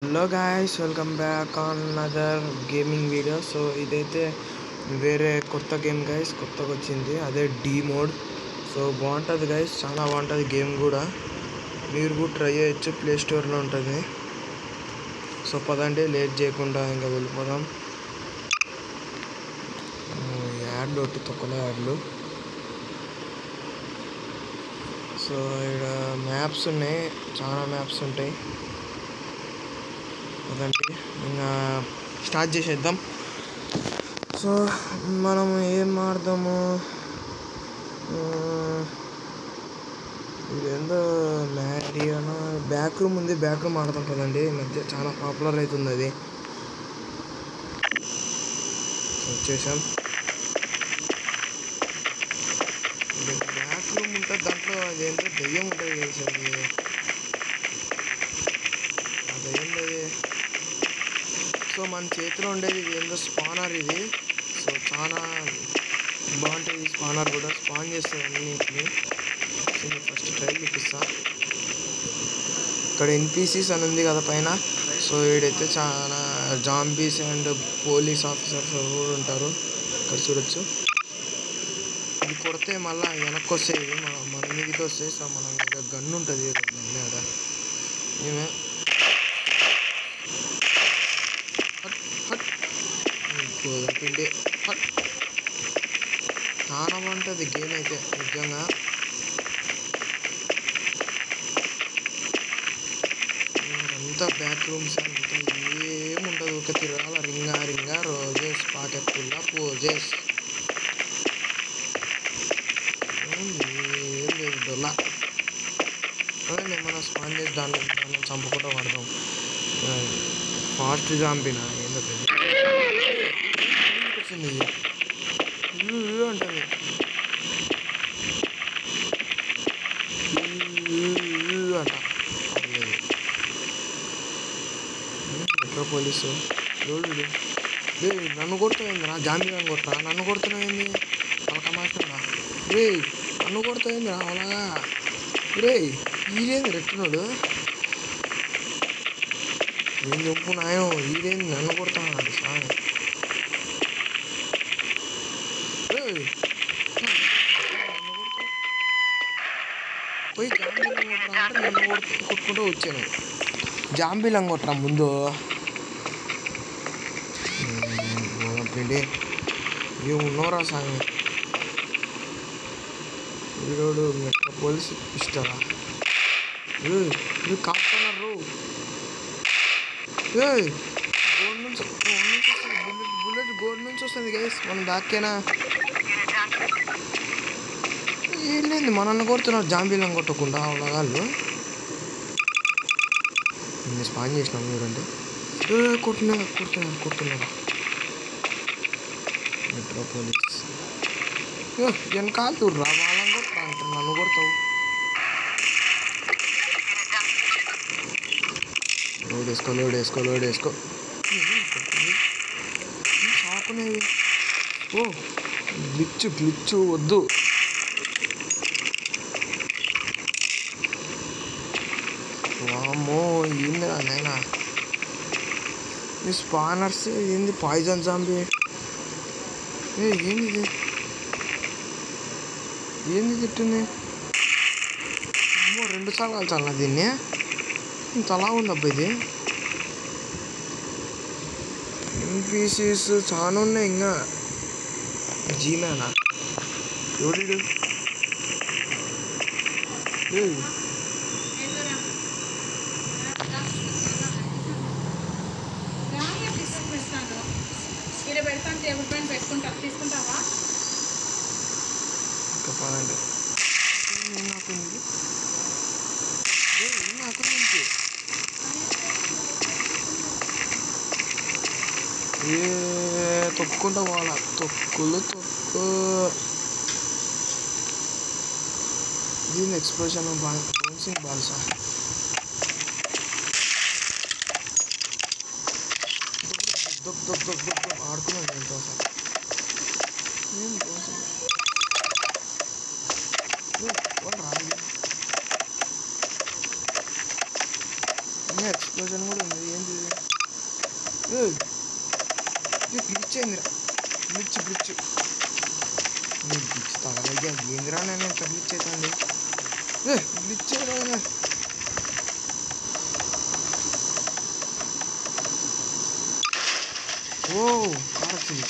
Hello guys, welcome back on another gaming video. So ఇదైతే వేరే కొత్త గేమ్ గాయస్, కొత్తగా వచ్చింది. అదే డీ మోడ్. సో బాగుంటుంది గాయస్, చాలా బాగుంటుంది గేమ్ కూడా. మీరు కూడా ట్రై చేయొచ్చు, ప్లే స్టోర్లో ఉంటుంది. సో పదండి, లేట్ చేయకుండా ఇంకా వెళ్ళిపోదాం. యాడ్లు ఒకటి తొక్కలే యాడ్లు. సో ఇక్కడ మ్యాప్స్ ఉన్నాయి, చాలా మ్యాప్స్ ఉంటాయి. అదండి, ఇంకా స్టార్ట్ చేసేద్దాం. సో మనం ఏం ఆడదాము, ఇదేందో మ్యారియానా బ్యాక్ రూమ్ ఉంది. బ్యాక్ రూమ్ ఆడతాం కదండి, ఈ మధ్య చాలా పాపులర్ అవుతుంది అది. వచ్చేసాం. బ్యాక్ రూమ్ ఉంటుంది, దాంట్లో అదేంటో దెయ్యం ఉంటుంది కదా. అది అదేంటది. సో మన చేతిలో ఉండేది ఇది ఏందో స్పానర్ ఇది. సో చాలా బాగుంటుంది స్పానర్ కూడా, స్పాన్ చేస్తుంది అన్నిటిని. సో నేను ఫస్ట్ ట్రైల్ చూపిస్తా. ఇక్కడ ఎన్పిసిస్ అని ఉంది కదా పైన. సో వీడైతే చాలా జాంబీస్ అండ్ పోలీస్ ఆఫీసర్స్ కూడా ఉంటారు. ఇక్కడ చూడొచ్చు. ఇది కొడితే మళ్ళీ వెనక్కి వస్తాయి, మన మీదకి వస్తాయి. సో మనం ఇక్కడ గన్ను ఉంటుంది అక్కడ. ఏమే పిండి చాలా బాగుంటుంది గేమ్ అయితే నిజంగా. అంతా బ్యాక్ రూమ్స్ అంతా ఏముండదు, ఒక తిరగాల రింగా రోజెస్ పాకెట్ ఫుల్ పోజెస్. ఏం లేదు డొల్లా. అదే మనం స్పాన్ చేసి దాన్ని చంపకుండా పడదాం. ఫాస్ట్ జాంపినా ఏందో వచ్చింది అంటుంది. అంట మెట్రో పోలీసు రోడ్డు. నన్ను కొడుతుంది రా, జాంబీ అని కొడతా. నన్ను కొడుతున్నాయింది పలకమాసా. రే నన్ను కొడుతుంది రా అలాగా. రే ఈడేంది రెట్టున్నాడు, నేను చెప్పు నాయో. ఈడేంది నన్ను కొడుతున్నాడు సార్. పోయి జాంబీలు కొట్టరా అంటే నన్ను కొట్టుకుంటూ వచ్చాను. జాంబీలు కొట్టరా ముందు. పిండి ఇవి ఉన్నోరా సామి. వీరోడు మెట్రో పోలీస్ ఇష్టరా. ఇవి కాపుతున్నారు. గోడ్ నుంచి వస్తుంది బుల్లెట్ గోడ్ నుంచి వస్తుంది గైస్. మనం దాకేనా ఏం లేదు, మనల్ని కొడుతున్నారు జాంబీలను కొట్టకుండా అవలగాళ్ళు. నేను స్పాన్ చేసినాం మీరంటే కొడుతున్నారు మెట్రో పోలీస్. వెనకాల చూడరా, వాళ్ళని కొట్టరా అంటారు, నన్ను కొడతావు. లోడ్ వేసుకో సాకునేవి. ఓ గ్లిచ్చు వద్దు. వామ్మో ఏందిరా నాయనా, ఈ స్పానర్స్ ఏంది పాయిజన్ జాంబీ. ఏంది తిట్టుంది. 2 సార్లు కాల్చాలన్నా దీన్ని, ఇంత అలా ఉంది అబ్బా ఇది. ఎన్పిసిస్ చాలా ఉన్నాయి. ఇంకా జీమేనా ఎవడు. చెప్పాలంటే నాకు నుంచి తొక్కుంటా పోవాలా. తొక్కు దీని ఎక్స్ప్రెషన్ బౌన్సింగ్ బాల్సా. ఆడుకున్నాను ఎంతో సార్. ఏం బౌన్సింగ్ రాదు. ఎక్స్ప్లోజన్ కూడా ఉంది. ఏంటి గ్లిచ్ అయిందిరా, గ్లిచ్ తగలయ్యా. ఏందిరా నేను ఎంత గ్లిచ్ అవుతుంది. గ్లిచ్ అయినా ఓ కార్ వచ్చింది.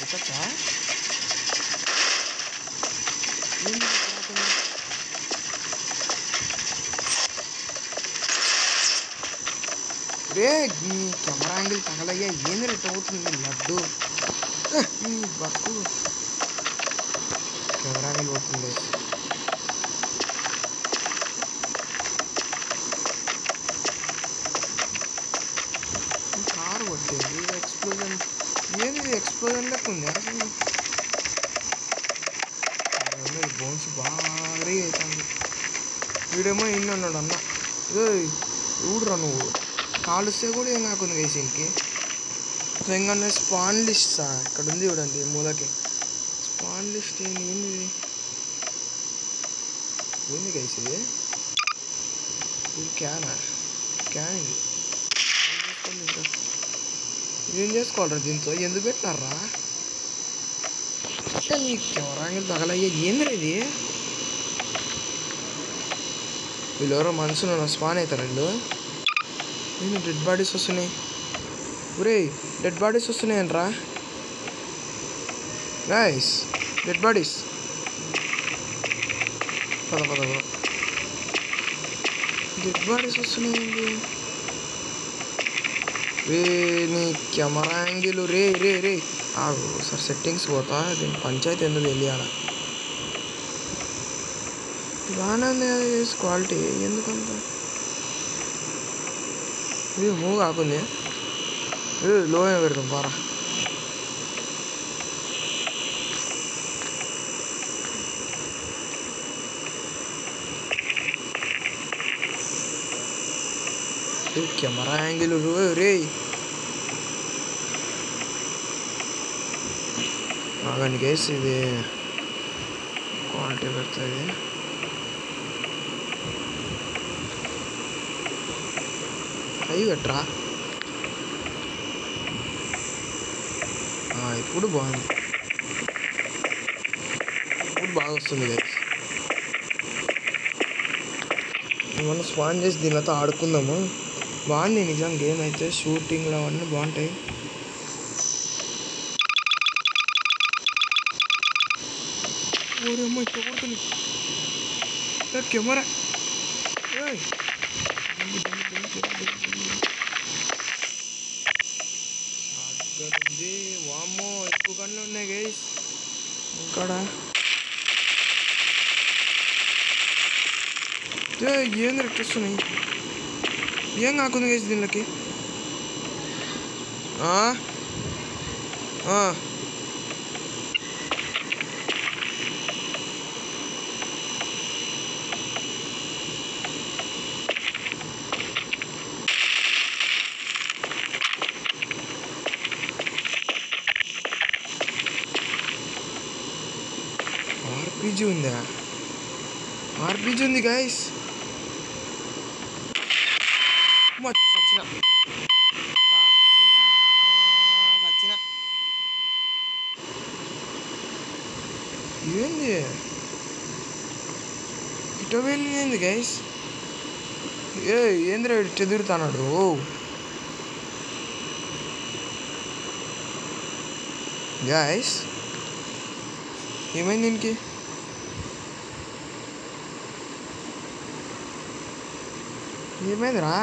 ఎక్కచ్చా రే నీ కెమెరా యాంగిల్ తగలయ్యా. ఏంది రెట్ అవుతుంది లడ్డు నీ బతుకు. కెమెరా యాంగిల్ పోతుంది. కారు కొట్టేది ఎక్స్ప్లోజన్. ఏంది ఎక్స్ప్లోజన్ లెక్క ఉంది అసలు. బోన్స్ భారీ అవుతుంది. వీడేమో ఇన్ని ఉన్నాడు అన్న. ఊడురా నువ్వు, కాలుస్తే కూడా ఏం కాకుండా గైస్ ఇంటికి. సో ఇంకా స్పాన్ లిస్ట్ ఇక్కడ ఉంది చూడండి మూలకి. స్పాన్ లిస్ట్ ఏంది గైస్ ఇది క్యాన్ ఇది ఏం చేసుకోవాలరా దీంతో? ఎందుకు పెట్టినారా? నీ కెమెరా యాంగిల్ తగలయ్యా. ఏంది ఇది? వీళ్ళు ఎవరో మనుషులు స్పాన్ అవుతారు వీళ్ళు. నేను డెడ్ బాడీస్ వస్తున్నాయి. ఒరే డెడ్ బాడీస్ వస్తున్నాయంట్రా గైస్. డెడ్ బాడీస్ పద డెడ్ బాడీస్ వస్తున్నాయండి. రే నీ కెమెరా యాంగిల్ రే సార్ సెట్టింగ్స్ పోతా. దీని పంచాయతీ ఎందుకు తెలియాల. బాగానే ఉంది కదా క్వాలిటీ. ఎందుకంత ఇది మూవ్ కాకుంది. లో అయినా పెడతాం పారా. కెమెరా యాంగిల్ రే బాగాని కేసు ఇది క్వాలిటీ పెడుతుంది. అవి పెట్టరా ఇప్పుడు బాగుంది. ఇప్పుడు బాగా వస్తుంది గైస్. మనం స్పాన్ చేసి దీనితో ఆడుకుందాము. బాగుంది నిజం గేమ్ అయితే. షూటింగ్లు అవన్నీ బాగుంటాయి. ఓరేమ్మో ఇక్కడ కొడుతుంది కెమెరా. ఉంది వామ్మో ఎక్కువ గన్లు ఉన్నాయి గైస్ ఇక్కడ. ఏం రెట్టిస్తున్నాయి. ఏం కాకుంది గైస్ దీనికి. ఆర్పీజీ ఉందా? ఆర్పీజీ ఉంది గైస్. సచ్చిన ఏంది ఇట వెళ్ళింది గైస్. ఏంద్రా చెదురుతాడు. గైస్ ఏమైంది దీనికి? ఏమైందిరా?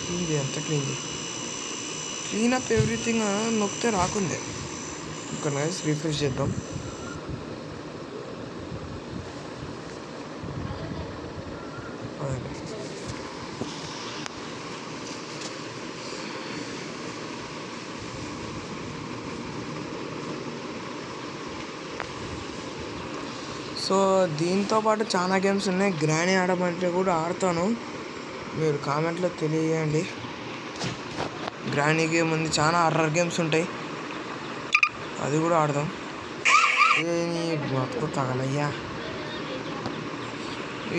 క్లీన్ ఎంత క్లీన్ అప్ ఎవ్రీథింగ్ నొక్కితే రాకుంది. ఇక్కడ గైస్ రిఫ్రెష్ చేద్దాం. సో దీంతో పాటు చాలా గేమ్స్ ఉన్నాయి. గ్రానీ ఆడమంటే కూడా ఆడతాను. మీరు కామెంట్లో తెలియజేయండి. గ్రానీ గేమ్ ఉంది, చాలా హర్రర్ గేమ్స్ ఉంటాయి, అది కూడా ఆడదాం. బతుకు తగలయ్యా.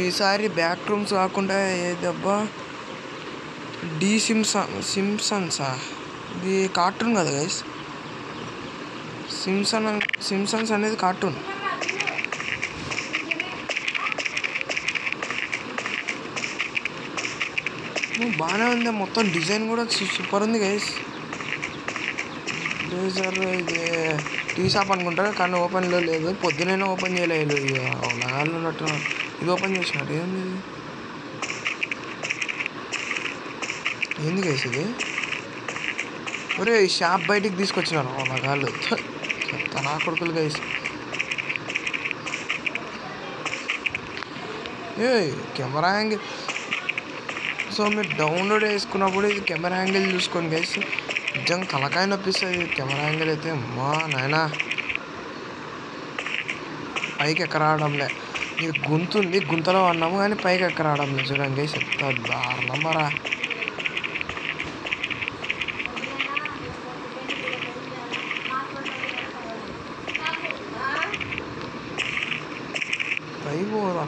ఈసారి బ్యాక్ రూమ్స్ కాకుండా ఏదబ్బా సింప్సన్సా ఇది కార్టూన్ కదా గైస్. సింప్సన్స్ అనేది కార్టూన్. బాగానే ఉంది, మొత్తం డిజైన్ కూడా సూపర్ ఉంది గైస్. లేజర్ ఇది టీ షాప్ అనుకుంటారు కానీ ఓపెన్లో లేదు. పొద్దునైనా ఓపెన్ చేయలేదు, నాలుగు ఉన్నట్టు ఇది ఓపెన్ చేసినట్టు. ఏంది గైస్ ఇది? ఒరే ఈ షాప్ బయటికి తీసుకొచ్చినారు నగాళ్ళు, నా కొడుకులు గైస్. కెమెరా యాంగిల్, సో మీరు డౌన్లోడ్ చేసుకున్నప్పుడు ఇది కెమెరా యాంగిల్ చూసుకోండి గైస్. నిజంగా తలకాయ నొప్పిస్తుంది కెమెరా యాంగిల్ అయితే. అమ్మా నాయనా పైకి ఎక్కరావడంలే. ఇది గుంత ఉంది, గుంతలో అన్నాము కానీ పైకి ఎక్కరావడంలే. చూడండి గైస్ ఎంత దారుణం మరా.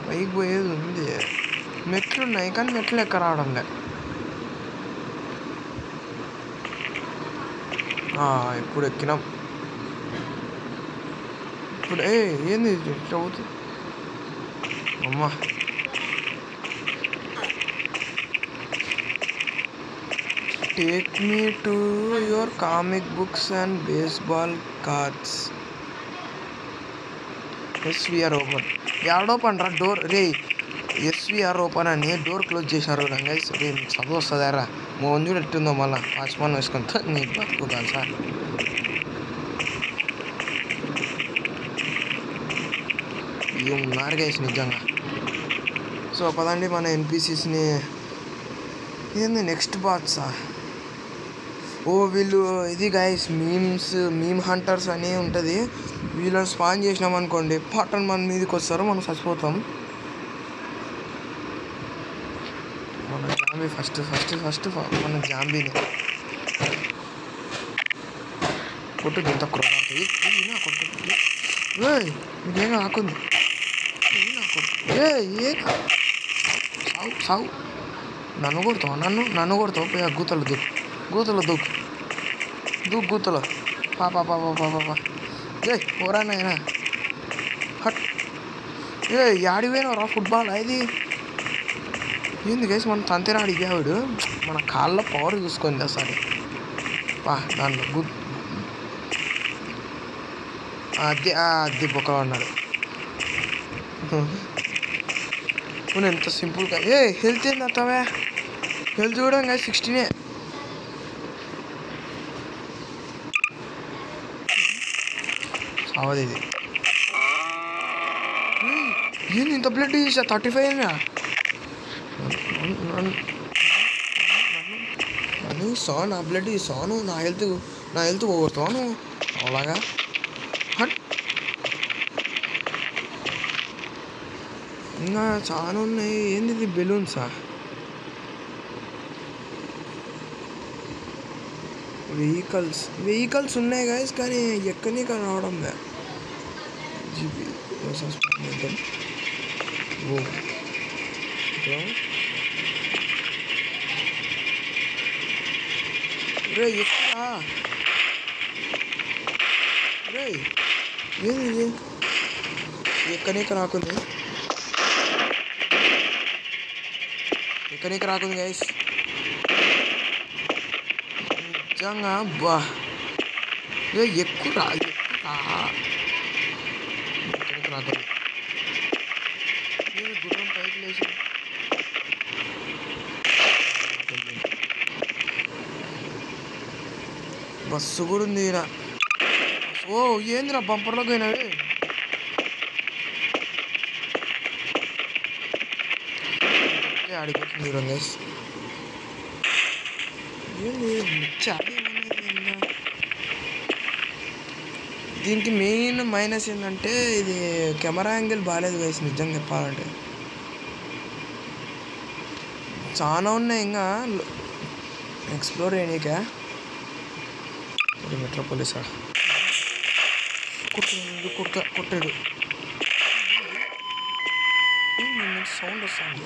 పైకి పోయేది ఉంది, మెట్లు ఉన్నాయి కానీ మెట్లు ఎక్కరావడంలే. ఇప్పుడు ఎక్కినాం. ఇప్పుడు ఏంది ఎట్లా అవుతుంది అమ్మా. Take me to your comic books and baseball cards. SVR open. Open రా డోర్ రే. ఎస్విఆర్ ఓపెన్ అని డోర్ క్లోజ్ చేశారు గైస్. రే మీకు చదువు వస్తుందారా? మోహన్ చూడు ఎట్టుందో మళ్ళీ వాచ్మాన్ వేసుకుంటా నీ బతుకు కాదు సార్. ఉన్నారు గైస్ నిజంగా. సో పదండి మన ఎన్పిసిస్ని. ఏంది నెక్స్ట్ బాత్సా? వీళ్ళు ఇది గైస్ మీమ్ హంటర్స్ అని ఉంటుంది. వీళ్ళని స్పాన్ చేసినాం అనుకోండి పాటన్ మన మీదకి వస్తారు, మనం చచ్చిపోతాం. మన జాంబీ ఫస్ట్ మన జాంబీని కొట్టు ఇంత కొడుతుంది. మీకేం ఆకుంది సావు. నన్ను కొడతావు పోయి గూతలు దూకు గూతలు పాపా. పోరా నాయనా హట్. యాడి పోయినవరా ఫుట్బాల్ అది ఏంది గైస్? మన తంతేనా అడిగాడు. మన కాళ్ళ పవర్ చూసుకొని సరే దాంట్లో అది బొక్క అన్నాడు. ఎంత సింపుల్గా హెల్త్ ఏంది అత్తవే? హెల్త్ చూడండి గైస్ 16. అవది ఇది ఏంది ఇంత బ్లడ్ తీసా? 35 అయినా నా బ్లడ్ తీసాను. నా హెల్త్ పోగొడతాను అలాగా. ఇంకా చాలా ఉన్నాయి. ఏంది ఇది? బెలూన్సా? వెహికల్స్ ఉన్నాయి గైస్ కానీ ఎక్కడి కానీ రావడం లే. జీపీ రే ఎక్కడా రే? ఏంది ఇది? ఎక్కడికి రాకుంది గైస్ నిజంగా. బా ఎక్కువ రాకుంది. గుర్రం పైకి లేచి బస్సు కూడా ఉంది ఈయన. ఏందిరా బంపర్లోకి అయినావి? ఆడిపోతుంది గైస్. ఏంది దీనికి మెయిన్ మైనస్ ఏంటంటే ఇది కెమెరా యాంగిల్ బాగాలేదు గైస్ నిజంగా చెప్పాలంటే. చాలా ఉన్నాయి ఇంకా ఎక్స్ప్లోర్ చేయనీకే. మెట్రోపోలిసా కొట్టాడు. సౌండ్ వస్తుంది.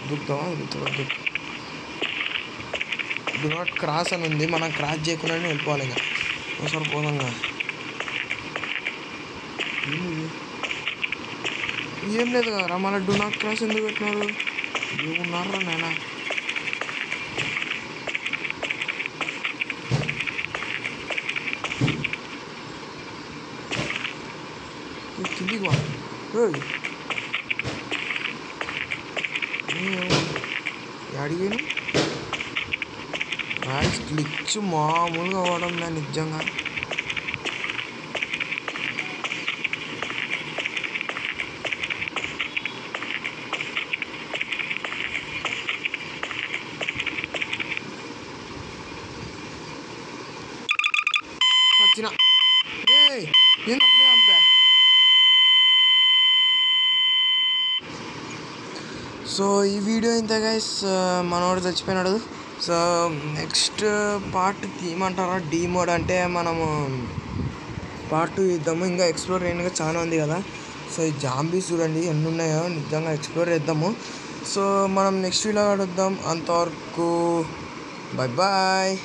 దుక్కుతావా? దుక్కుతా. డు నాట్ క్రాస్ అని ఉంది, మనం క్రాస్ చేయకుండానే వెళ్ళిపోవాలి. ఇంకా ఒకసారి పోదాంగా. ఏం లేదు కదా మళ్ళీ డు నాట్ క్రాస్ ఎందుకు పెట్టినారు? ఏమున్నారా నాయన? కిందికి వా. అడిగాను రైస్ గ్లిచ్ మామూలుగా అవ్వడం లే నిజంగా. వచ్చిన నేను అప్పుడే పంపా. సో ఈ వీడియో ఇంత గైస్, మనోడు చచ్చిపోయినాడు. సో నెక్స్ట్ పార్ట్ తీయమంటారా? డీ మోడ్ అంటే మనము పార్ట్ 2 ఇద్దాము. ఇంకా ఎక్స్ప్లోర్ చేయడానికి చాలా ఉంది కదా. సో ఈ జాంబీస్ చూడండి ఎన్ని ఉన్నాయో, నిజంగా ఎక్స్ప్లోర్ చేద్దాము. సో మనం నెక్స్ట్ వీడియో కలుద్దాం. అంతవరకు బాయ్ బాయ్.